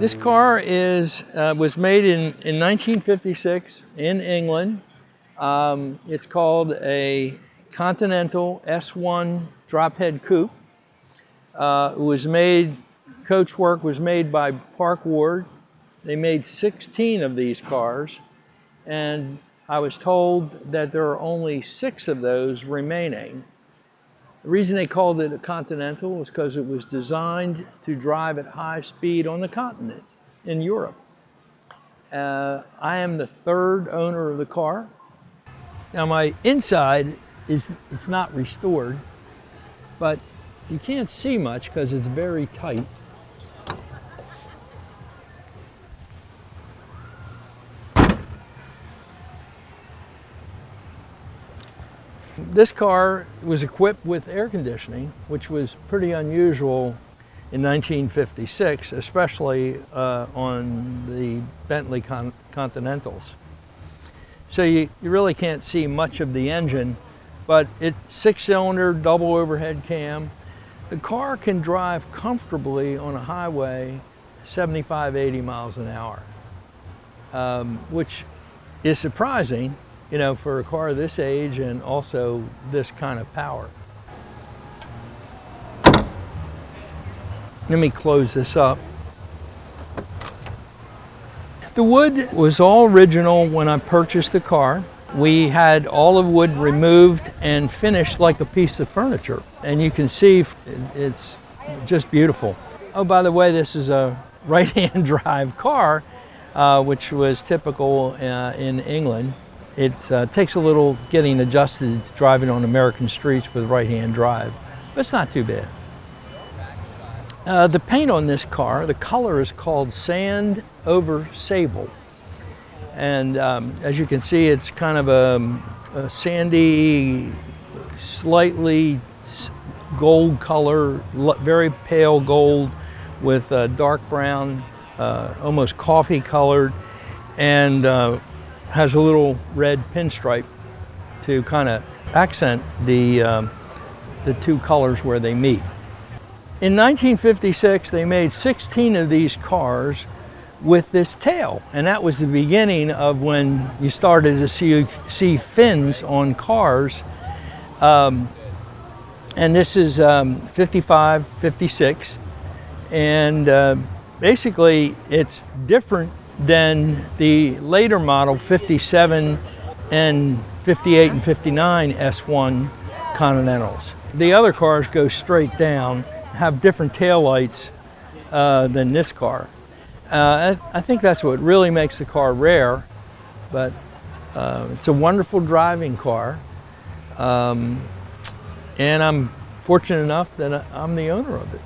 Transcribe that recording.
This car was made in 1956 in England. It's called a Continental S1 Drophead Coupe. Coachwork was made by Park Ward. They made 16 of these cars, and I was told that there are only 6 of those remaining. The reason they called it a Continental was because it was designed to drive at high speed on the continent in Europe. I am the 3rd owner of the car. Now my inside it's not restored, but you can't see much because it's very tight. This car was equipped with air conditioning, which was pretty unusual in 1956, especially on the Bentley Continentals. So you really can't see much of the engine, but it's 6-cylinder, double overhead cam. The car can drive comfortably on a highway 75, 80 miles an hour, which is surprising, you know, for a car this age and also this kind of power. Let me close this up. The wood was all original when I purchased the car. We had all of wood removed and finished like a piece of furniture. And you can see it's just beautiful. Oh, by the way, this is a right-hand drive car, which was typical in England. It takes a little getting adjusted to driving on American streets with right-hand drive, but it's not too bad. The paint on this car, the color is called Sand Over Sable. And as you can see, it's kind of a sandy, slightly gold color, very pale gold with dark brown, almost coffee colored, and has a little red pinstripe to kind of accent the 2 colors where they meet. In 1956, they made 16 of these cars with this tail, and that was the beginning of when you started to see fins on cars. And this is 55, 56, and basically it's different than the later model 57 and 58 and 59 S1 Continentals. The other cars go straight down, have different tail lights than this car. I think that's what really makes the car rare, but it's a wonderful driving car, and I'm fortunate enough that I'm the owner of it.